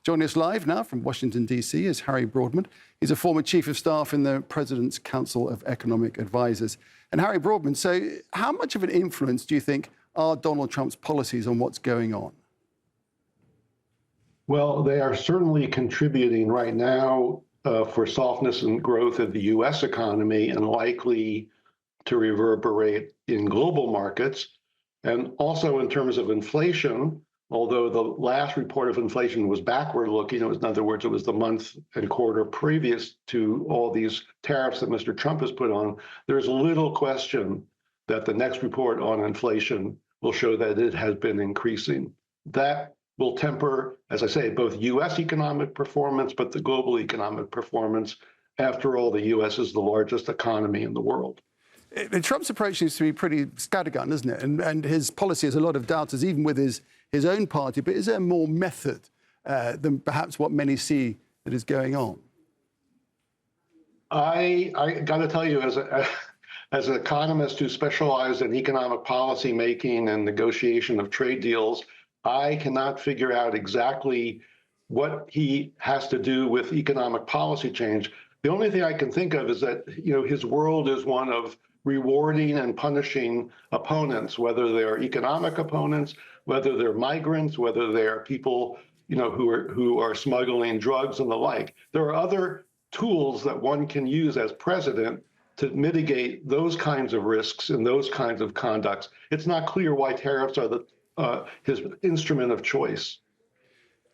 Joining us live now from Washington, D.C. is Harry Broadman. He's a former Chief of Staff in the President's Council of Economic Advisers. And Harry Broadman, so how much of an influence do you think are Donald Trump's policies on what's going on? Well, they are certainly contributing right now for softness and growth of the U.S. economy and likely to reverberate in global markets. And also in terms of inflation, although the last report of inflation was backward looking, in other words, it was the month and quarter previous to all these tariffs that Mr. Trump has put on, there's little question that the next report on inflation will show that it has been increasing. That will temper, as I say, both U.S. economic performance, but the global economic performance. After all, the U.S. is the largest economy in the world. Trump's approach seems to be pretty scattergun, isn't it? And his policy has a lot of doubters, even with his own party. But is there more method than perhaps what many see that is going on? I got to tell you, as an economist who specialized in economic policy making and negotiation of trade deals, I cannot figure out exactly what he has to do with economic policy change. The only thing I can think of is that, his world is one of rewarding and punishing opponents, whether they're economic opponents, whether they're migrants, whether they're people, who are smuggling drugs and the like. There are other tools that one can use as president to mitigate those kinds of risks and those kinds of conducts. It's not clear why tariffs are his instrument of choice.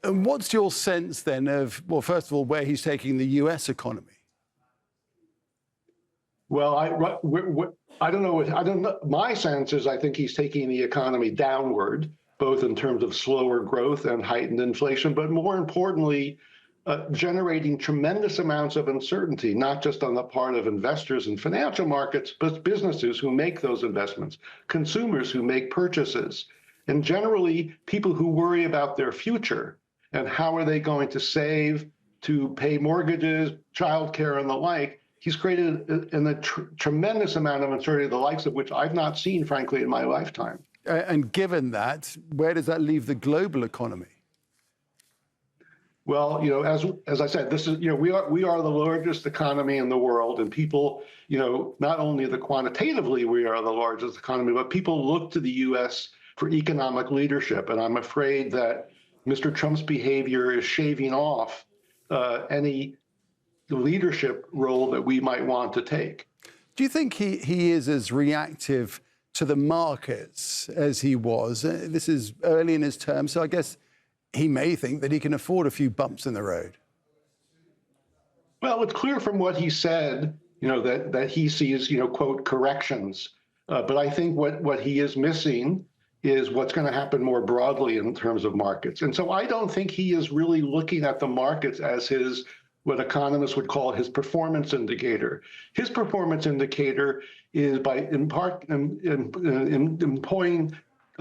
And what's your sense then of, well, first of all, where he's taking the U.S. economy? Well, I don't know. I don't know. My sense is I think he's taking the economy downward, both in terms of slower growth and heightened inflation, but more importantly, generating tremendous amounts of uncertainty, not just on the part of investors in financial markets, but businesses who make those investments, consumers who make purchases, and generally people who worry about their future and how are they going to save to pay mortgages, childcare, and the like. He's created a tremendous amount of uncertainty, the likes of which I've not seen, frankly, in my lifetime. And given that, where does that leave the global economy? Well, as I said, this is, we are the largest economy in the world, and people, not only quantitatively we are the largest economy, but people look to the U.S. for economic leadership. And I'm afraid that Mr. Trump's behavior is shaving off any leadership role that we might want to take. Do you think he is as reactive to the markets as he was? This is early in his term, so I guess he may think that he can afford a few bumps in the road. Well, it's clear from what he said, that he sees, quote, corrections. But I think what he is missing is what's going to happen more broadly in terms of markets. And so I don't think he is really looking at the markets as what economists would call his performance indicator. His performance indicator is by employing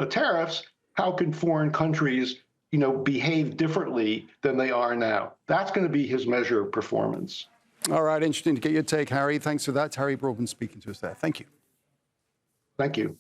tariffs, how can foreign countries, behave differently than they are now? That's going to be his measure of performance. All right, interesting to get your take, Harry. Thanks for that. Harry Broadman speaking to us there. Thank you. Thank you.